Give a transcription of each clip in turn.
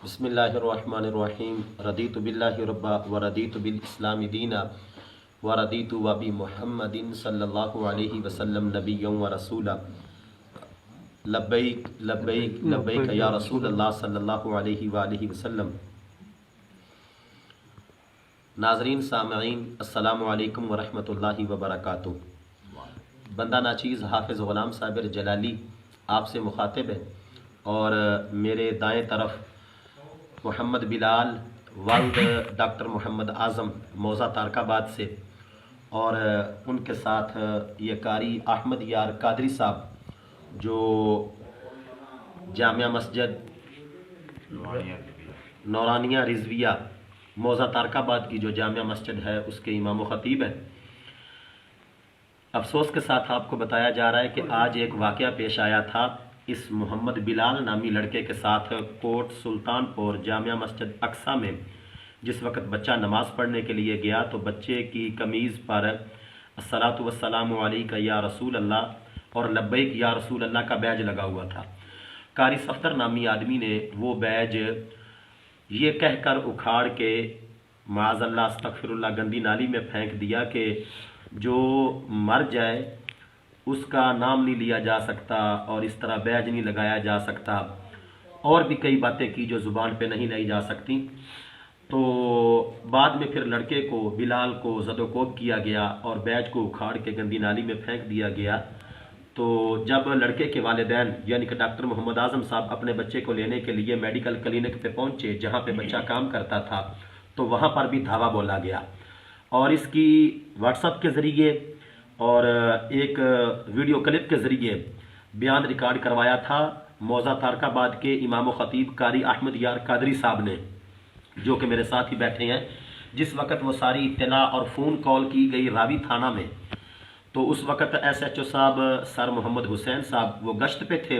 بسم اللہ الرحمن الرحیم رضیت باللہ ربا ورضیت بالاسلام دینا ورضیت وبمحمد صلی اللہ علیہ وسلم نبی و رسولا لبیک لبیک لبیک یا رسول اللہ صلی اللہ علیہ وآلہ وسلم۔ ناظرین سامعین السلام علیکم ورحمۃ اللہ وبرکاتہ۔ بندہ ناچیز حافظ غلام صابر جلالی آپ سے مخاطب ہے، اور میرے دائیں طرف محمد بلال والد ڈاکٹر محمد اعظم موضع تارک آباد سے، اور ان کے ساتھ یہ قاری احمد یار قادری صاحب جو جامعہ مسجد نورانیہ رضویہ موضع تارک آباد کی جو جامعہ مسجد ہے اس کے امام و خطیب ہیں۔ افسوس کے ساتھ آپ کو بتایا جا رہا ہے کہ آج ایک واقعہ پیش آیا تھا اس محمد بلال نامی لڑکے کے ساتھ کوٹ سلطان پور جامعہ مسجد اقصی میں۔ جس وقت بچہ نماز پڑھنے کے لیے گیا تو بچے کی قمیض پر الصلاۃ والسلام علیک یا رسول اللہ اور لبیک یا رسول اللہ کا بیج لگا ہوا تھا۔ قاری صفدر نامی آدمی نے وہ بیج یہ کہہ کر اکھاڑ کے معاذ اللہ استغفر اللہ گندی نالی میں پھینک دیا کہ جو مر جائے اس کا نام نہیں لیا جا سکتا اور اس طرح بیج نہیں لگایا جا سکتا، اور بھی کئی باتیں کی جو زبان پہ نہیں لائی جا سکتی۔ تو بعد میں پھر لڑکے کو بلال کو زد و کوب کیا گیا اور بیج کو اکھاڑ کے گندی نالی میں پھینک دیا گیا۔ تو جب لڑکے کے والدین یعنی کہ ڈاکٹر محمد اعظم صاحب اپنے بچے کو لینے کے لیے میڈیکل کلینک پہ پہنچے جہاں پہ بچہ کام کرتا تھا، تو وہاں پر بھی دھاوا بولا گیا، اور اس کی واٹس ایپ کے ذریعے اور ایک ویڈیو کلپ کے ذریعے بیان ریکارڈ کروایا تھا موضع تارک آباد کے امام و خطیب قاری احمد یار قادری صاحب نے، جو کہ میرے ساتھ ہی بیٹھے ہیں۔ جس وقت وہ ساری اطلاع اور فون کال کی گئی راوی تھانہ میں، تو اس وقت ایس ایچ او صاحب سر محمد حسین صاحب وہ گشت پہ تھے،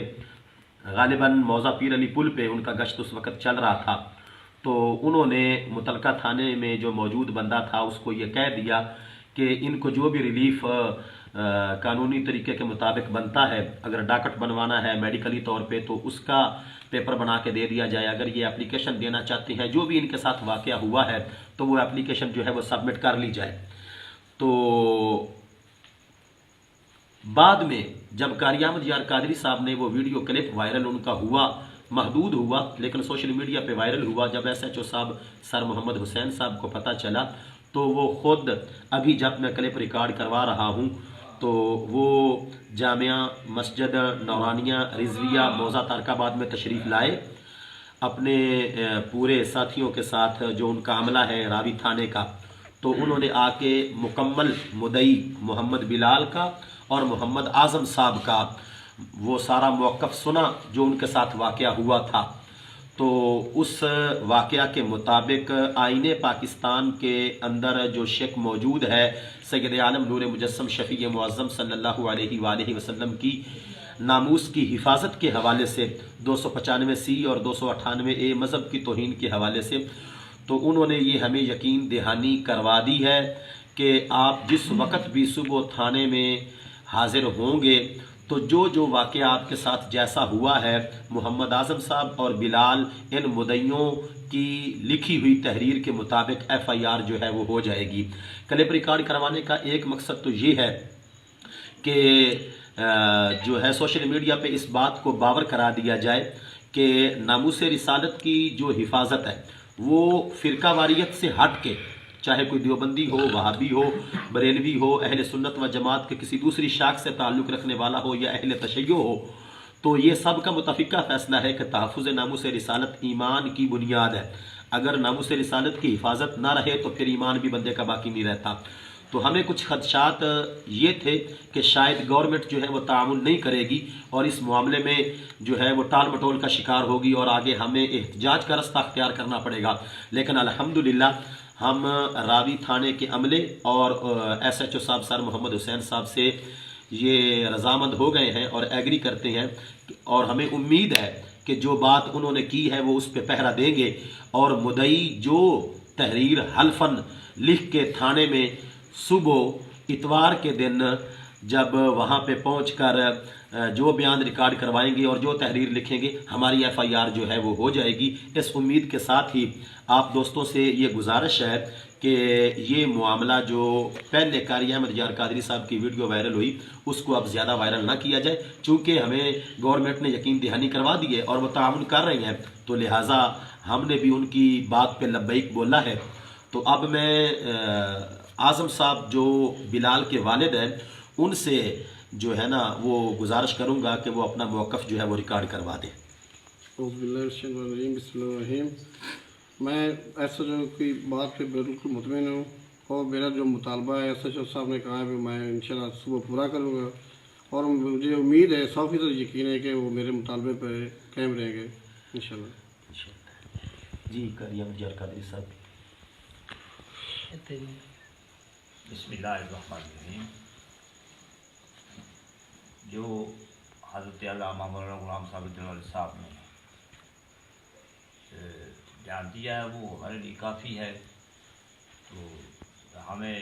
غالباً موضع پیر علی پل پہ ان کا گشت اس وقت چل رہا تھا۔ تو انہوں نے متعلقہ تھانے میں جو موجود بندہ تھا اس کو یہ کہہ دیا کہ ان کو جو بھی ریلیف قانونی طریقے کے مطابق بنتا ہے، اگر ڈاکٹ بنوانا ہے میڈیکلی طور پہ تو اس کا پیپر بنا کے دے دیا جائے، اگر یہ اپلیکیشن دینا چاہتے ہیں جو بھی ان کے ساتھ واقعہ ہوا ہے تو وہ اپلیکیشن جو ہے وہ سبمٹ کر لی جائے۔ تو بعد میں جب قاری احمد یار قادری صاحب نے وہ ویڈیو کلپ وائرل ان کا ہوا، محدود ہوا لیکن سوشل میڈیا پہ وائرل ہوا، جب ایس ایچ او صاحب سر محمد حسین صاحب کو پتہ چلا تو وہ خود ابھی جب میں کلپ ریکارڈ کروا رہا ہوں تو وہ جامعہ مسجد نورانیہ رضویہ موضع تارک آباد میں تشریف لائے اپنے پورے ساتھیوں کے ساتھ جو ان کا عملہ ہے راوی تھانے کا۔ تو انہوں نے آ کے مکمل مدعی محمد بلال کا اور محمد اعظم صاحب کا وہ سارا موقف سنا جو ان کے ساتھ واقعہ ہوا تھا۔ تو اس واقعہ کے مطابق آئین پاکستان کے اندر جو شک موجود ہے سید عالم نور مجسم شفیع معظم صلی اللہ علیہ وآلہ وسلم کی ناموس کی حفاظت کے حوالے سے 295 اور 298 مذہب کی توہین کے حوالے سے، تو انہوں نے یہ ہمیں یقین دہانی کروا دی ہے کہ آپ جس وقت بھی صبح تھانے میں حاضر ہوں گے تو جو واقعہ آپ کے ساتھ جیسا ہوا ہے محمد اعظم صاحب اور بلال ان مدعیوں کی لکھی ہوئی تحریر کے مطابق ایف آئی آر جو ہے وہ ہو جائے گی۔ کلپ ریکارڈ کروانے کا ایک مقصد تو یہ ہے کہ جو ہے سوشل میڈیا پہ اس بات کو باور کرا دیا جائے کہ ناموس رسالت کی جو حفاظت ہے وہ فرقہ واریت سے ہٹ کے، چاہے کوئی دیوبندی ہو، وہابی ہو، بریلوی ہو، اہل سنت و جماعت کے کسی دوسری شاخ سے تعلق رکھنے والا ہو یا اہل تشیع ہو، تو یہ سب کا متفقہ فیصلہ ہے کہ تحفظ ناموس رسالت ایمان کی بنیاد ہے۔ اگر ناموس رسالت کی حفاظت نہ رہے تو پھر ایمان بھی بندے کا باقی نہیں رہتا۔ تو ہمیں کچھ خدشات یہ تھے کہ شاید گورنمنٹ جو ہے وہ تعاون نہیں کرے گی اور اس معاملے میں جو ہے وہ ٹال مٹول کا شکار ہوگی اور آگے ہمیں احتجاج کا رستہ اختیار کرنا پڑے گا۔ لیکن الحمدللہ ہم راوی تھانے کے عملے اور ایس ایچ او صاحب سر محمد حسین صاحب سے یہ رضامند ہو گئے ہیں اور ایگری کرتے ہیں، اور ہمیں امید ہے کہ جو بات انہوں نے کی ہے وہ اس پہ پہرا دیں گے، اور مدعی جو تحریر حلفاً لکھ کے تھانے میں صبح اتوار کے دن جب وہاں پہ پہنچ کر جو بیان ریکارڈ کروائیں گے اور جو تحریر لکھیں گے ہماری ایف آئی آر جو ہے وہ ہو جائے گی۔ اس امید کے ساتھ ہی آپ دوستوں سے یہ گزارش ہے کہ یہ معاملہ جو پہلے قاری احمد یار قادری صاحب کی ویڈیو وائرل ہوئی اس کو اب زیادہ وائرل نہ کیا جائے، چونکہ ہمیں گورنمنٹ نے یقین دہانی کروا دی ہے اور وہ تعاون کر رہے ہیں، تو لہٰذا ہم نے بھی ان کی بات پہ لبیک بولا ہے۔ تو اب میں اعظم صاحب جو بلال کے والد ہیں ان سے جو ہے نا وہ گزارش کروں گا کہ وہ اپنا موقف جو ہے وہ ریکارڈ کروا دیں۔ اعوذ باللہ من الشیطان الرجیم، بسم اللہ الرحمن الرحیم۔ میں ایس ایچ او کی بات پہ بالکل مطمئن ہوں اور میرا جو مطالبہ ہے ایس ایچ او صاحب نے کہا ہے کہ میں انشاءاللہ صبح پورا کروں گا، اور مجھے امید ہے 100% یقین ہے کہ وہ میرے مطالبے پہ قائم رہیں گے انشاءاللہ۔ جی قاری احمد یار قادری صاحب۔ بسم اللہ الرحمن الرحیم۔ جو حضرت علامہ مولانا غلام صاحب دلوری صاحب نے بیان دیا ہے وہ ہمارے لیے کافی ہے، تو ہمیں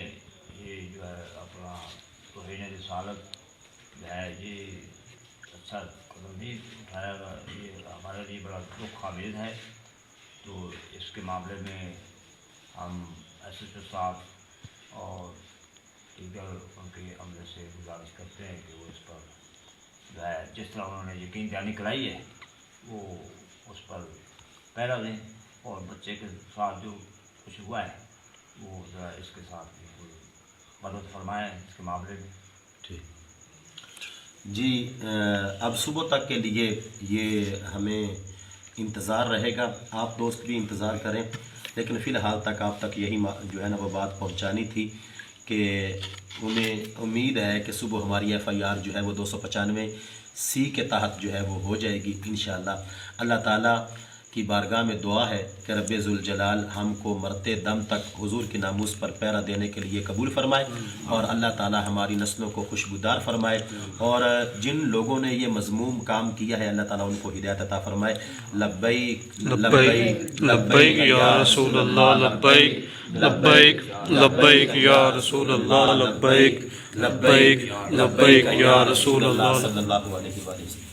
یہ جو ہے اپنا توہین رسالت جو ہے یہ اچھا قدم نہیں اٹھایا گا، یہ ہمارے لیے بڑا دکھ آمیز ہے۔ تو اس کے معاملے میں ہم ایس ایچ او صاحب اور دیگر ان کے عملے سے گزارش کرتے ہیں کہ وہ اس پر جو ہے جس طرح انہوں نے یقین دہانی کرائی ہے وہ اس پر پیرا دیں، اور بچے کے ساتھ جو کچھ ہوا ہے وہ جو ہے اس کے ساتھ بالکل مدد فرمائیں اس کے معاملے میں۔ ٹھیک جی، اب صبح تک کے لیے یہ ہمیں انتظار رہے گا، آپ دوست بھی انتظار کریں، لیکن فی الحال تک آپ تک یہی جو ہے نا وہ بات پہنچانی تھی کہ انہیں امید ہے کہ صبح ہماری ایف آئی آر جو ہے وہ 295C کے تحت جو ہے وہ ہو جائے گی انشاءاللہ۔ اللہ تعالیٰ کی بارگاہ میں دعا ہے کہ رب ذوالجلال ہم کو مرتے دم تک حضور کی ناموس پر پیرا دینے کے لیے قبول فرمائے، اور اللہ تعالیٰ ہماری نسلوں کو خوشبودار فرمائے، اور جن لوگوں نے یہ مذموم کام کیا ہے اللہ تعالیٰ ان کو ہدایت عطا فرمائے۔ لبیک لبیک لبیک یا رسول اللہ، لبیک لبیک لبیک یا رسول اللہ، لبیک لبیک لبیک یا رسول اللہ۔ صلی اللہ علیہ وسلم۔